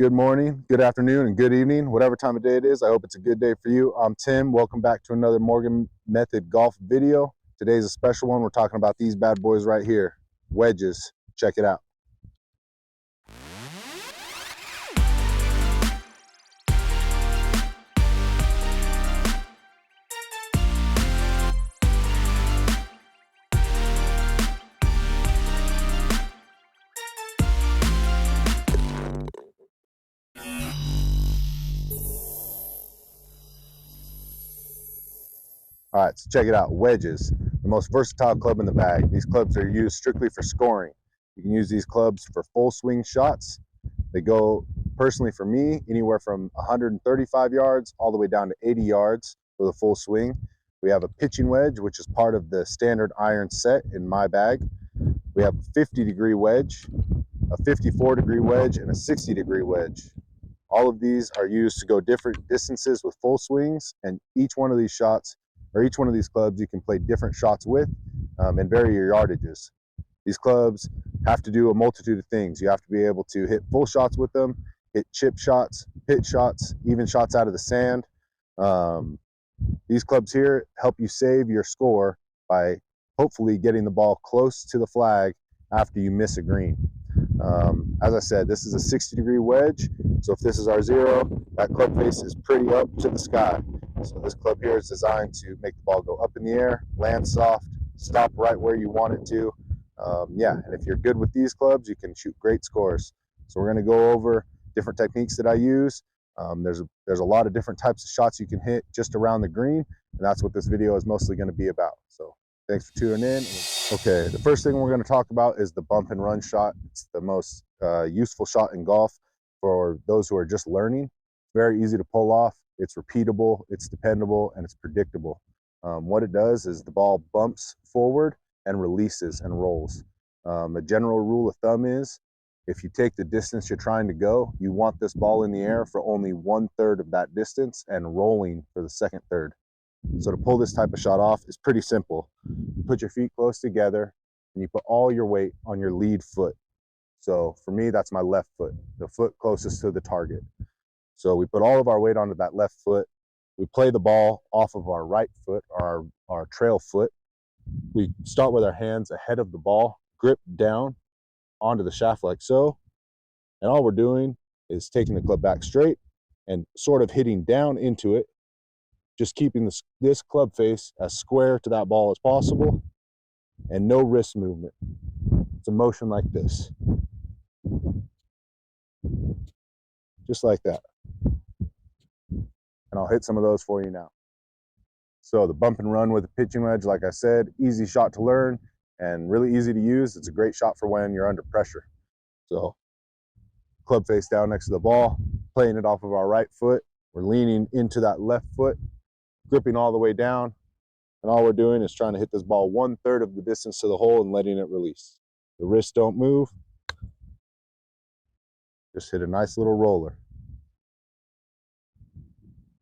Good morning, good afternoon, and good evening, whatever time of day it is. I hope it's a good day for you. I'm Tim. Welcome back to another Morgan Method golf video. Today's a special one. We're talking about these bad boys right here, wedges. Check it out. All right, so check it out. Wedges, the most versatile club in the bag. These clubs are used strictly for scoring. You can use these clubs for full swing shots. They go, personally for me, anywhere from 135 yards all the way down to 80 yards for the full swing. We have a pitching wedge, which is part of the standard iron set in my bag. We have a 50-degree wedge, a 54-degree wedge, and a 60-degree wedge. All of these are used to go different distances with full swings, and each one of these shots, or each one of these clubs, you can play different shots with and vary your yardages. These clubs have to do a multitude of things. You have to be able to hit full shots with them, hit chip shots, pitch shots, even shots out of the sand. These clubs here help you save your score by hopefully getting the ball close to the flag after you miss a green. As I said, this is a 60-degree wedge, so if this is our zero, that club face is pretty up to the sky. So this club here is designed to make the ball go up in the air, land soft, stop right where you want it to. And if you're good with these clubs, you can shoot great scores. So we're going to go over different techniques that I use. There's a lot of different types of shots you can hit just around the green, and that's what this video is mostly going to be about. So thanks for tuning in. Okay, the first thing we're going to talk about is the bump and run shot. It's the most useful shot in golf for those who are just learning. Very easy to pull off. It's repeatable, it's dependable, and it's predictable. What it does is the ball bumps forward and releases and rolls. A general rule of thumb is if you take the distance you're trying to go, you want this ball in the air for only 1/3 of that distance and rolling for the second third. So to pull this type of shot off is pretty simple. You put your feet close together and you put all your weight on your lead foot. So for me, that's my left foot, the foot closest to the target. So we put all of our weight onto that left foot. We play the ball off of our right foot, our trail foot. We start with our hands ahead of the ball, grip down onto the shaft like so. And all we're doing is taking the club back straight and sort of hitting down into it, just keeping this club face as square to that ball as possible and no wrist movement. It's a motion like this. Just like that. And I'll hit some of those for you now. So the bump and run with a pitching wedge, like I said, easy shot to learn and really easy to use. It's a great shot for when you're under pressure. So club face down next to the ball, playing it off of our right foot. We're leaning into that left foot, gripping all the way down. And all we're doing is trying to hit this ball 1/3 of the distance to the hole and letting it release. The wrists don't move. Just hit a nice little roller.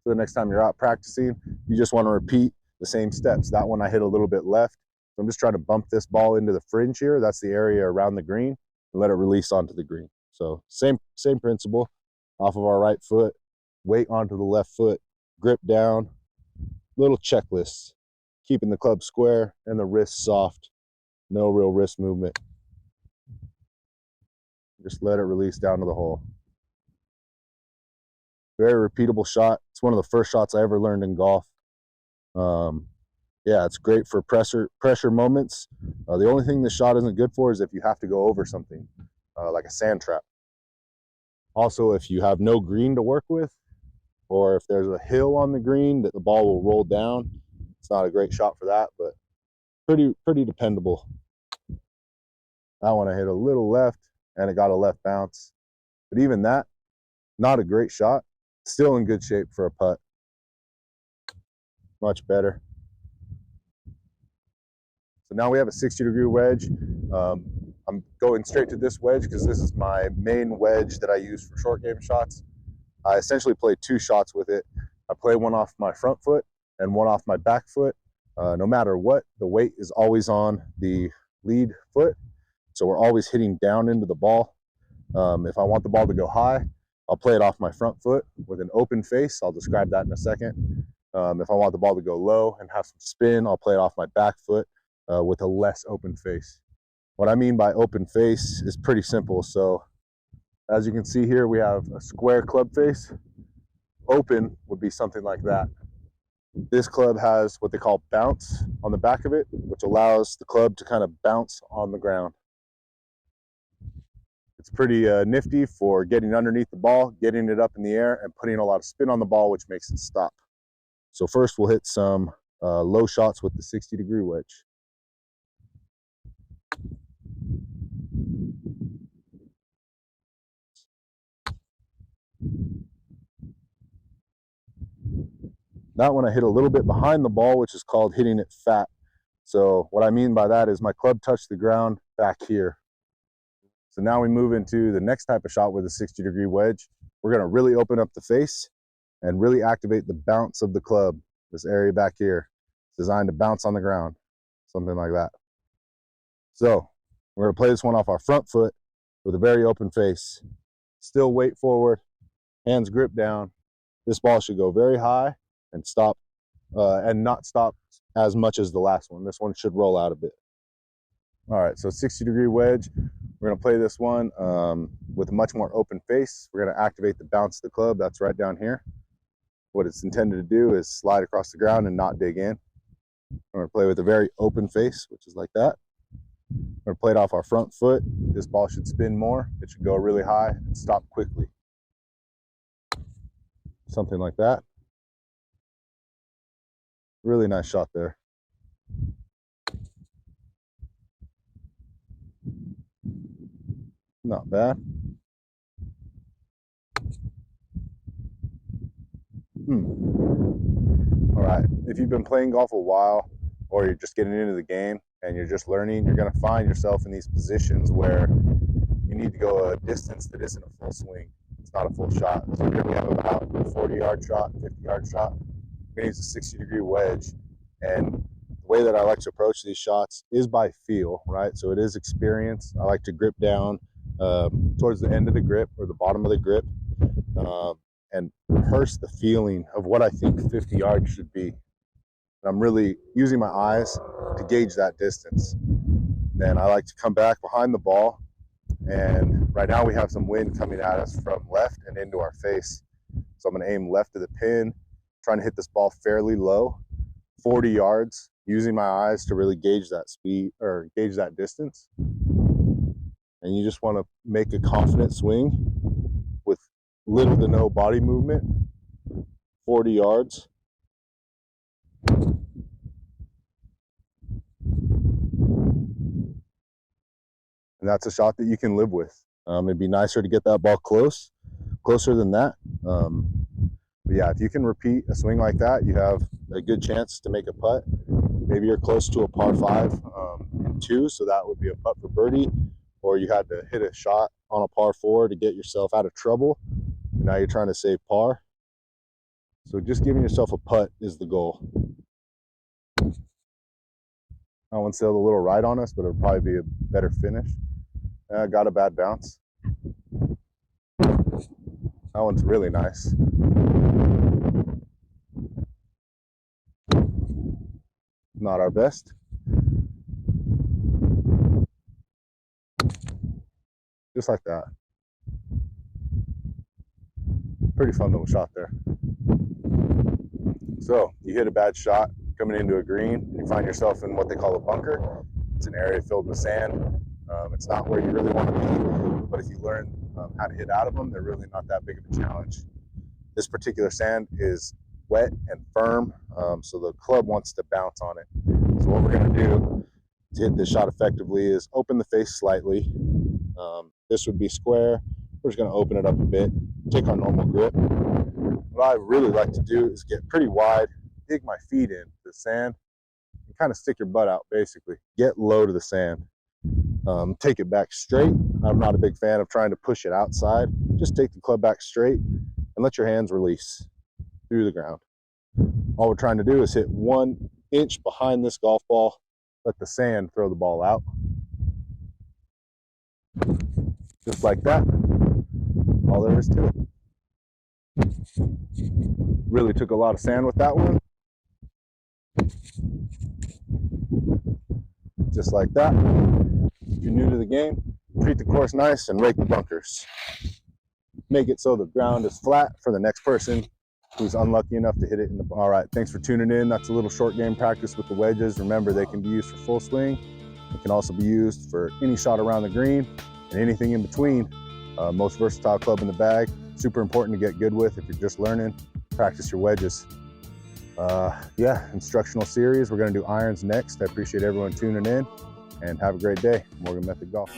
So the next time you're out practicing, you just want to repeat the same steps. That one I hit a little bit left. So I'm just trying to bump this ball into the fringe here. That's the area around the green, and let it release onto the green. So same principle. Off of our right foot, weight onto the left foot, grip down, little checklist. Keeping the club square and the wrist soft. No real wrist movement. Just let it release down to the hole. Very repeatable shot. It's one of the first shots I ever learned in golf. Yeah, it's great for pressure moments. The only thing this shot isn't good for is if you have to go over something, like a sand trap. Also, if you have no green to work with, or if there's a hill on the green that the ball will roll down, it's not a great shot for that, but pretty dependable. That one I hit a little left and it got a left bounce. But even that, not a great shot. Still in good shape for a putt. Much better. So now we have a 60-degree wedge. I'm going straight to this wedge because this is my main wedge that I use for short game shots. I essentially play 2 shots with it. I play one off my front foot and one off my back foot. No matter what, the weight is always on the lead foot. So we're always hitting down into the ball. If I want the ball to go high, I'll play it off my front foot with an open face. I'll describe that in a second. If I want the ball to go low and have some spin, I'll play it off my back foot with a less open face. What I mean by open face is pretty simple. So as you can see here, we have a square club face. Open would be something like that. This club has what they call bounce on the back of it, which allows the club to kind of bounce on the ground. It's pretty nifty for getting underneath the ball, getting it up in the air, and putting a lot of spin on the ball, which makes it stop. So first we'll hit some low shots with the 60-degree wedge. That one I hit a little bit behind the ball, which is called hitting it fat. So what I mean by that is my club touched the ground back here. So now we move into the next type of shot with a 60-degree wedge. We're going to really open up the face and really activate the bounce of the club. This area back here is designed to bounce on the ground, something like that. So we're going to play this one off our front foot with a very open face. Still weight forward, hands grip down. This ball should go very high and stop, and not stop as much as the last one. This one should roll out a bit. All right, so 60-degree wedge. We're going to play this one with a much more open face. We're going to activate the bounce of the club. That's right down here. What it's intended to do is slide across the ground and not dig in. We're going to play with a very open face, which is like that. We're going to play it off our front foot. This ball should spin more. It should go really high and stop quickly. Something like that. Really nice shot there. Not bad. All right, if you've been playing golf a while, or you're just getting into the game and you're just learning, you're going to find yourself in these positions where you need to go a distance that isn't a full swing. It's not a full shot. So here we have about a 40-yard shot, 50-yard shot. We're going to use a 60-degree wedge, and the way that I like to approach these shots is by feel, right? So it is experience. I like to grip down towards the end of the grip or the bottom of the grip, and rehearse the feeling of what I think 50 yards should be. And I'm really using my eyes to gauge that distance. And then I like to come back behind the ball, and right now we have some wind coming at us from left and into our face. So I'm going to aim left of the pin, trying to hit this ball fairly low, 40 yards, using my eyes to really gauge that speed or gauge that distance. And you just want to make a confident swing with little to no body movement, 40 yards. And that's a shot that you can live with. It'd be nicer to get that ball closer than that. But yeah, if you can repeat a swing like that, you have a good chance to make a putt. Maybe you're close to a par 5 in 2, so that would be a putt for birdie. Or you had to hit a shot on a par 4 to get yourself out of trouble. And now you're trying to save par. So just giving yourself a putt is the goal. That one sailed a little right on us, but it'll probably be a better finish. Got a bad bounce. That one's really nice. Not our best. Just like that. Pretty fun little shot there. So you hit a bad shot coming into a green, you find yourself in what they call a bunker. It's an area filled with sand. It's not where you really want to be, but if you learn how to hit out of them, they're really not that big of a challenge. This particular sand is wet and firm, so the club wants to bounce on it. So what we're going to do to hit this shot effectively is open the face slightly. This would be square. We're just going to open it up a bit, take our normal grip. What I really like to do is get pretty wide, dig my feet in the sand, and kind of stick your butt out, basically. Get low to the sand. Take it back straight. I'm not a big fan of trying to push it outside. Just take the club back straight and let your hands release through the ground. All we're trying to do is hit 1 inch behind this golf ball, let the sand throw the ball out. Just like that. All there is to it. Really took a lot of sand with that one. Just like that. If you're new to the game, treat the course nice and rake the bunkers. Make it so the ground is flat for the next person who's unlucky enough to hit it in the... All right, thanks for tuning in. That's a little short game practice with the wedges. Remember, they can be used for full swing. It can also be used for any shot around the green and anything in between. Most versatile club in the bag. Super important to get good with if you're just learning. Practice your wedges. Yeah, instructional series. We're going to do irons next. I appreciate everyone tuning in and have a great day. Morgan Method Golf.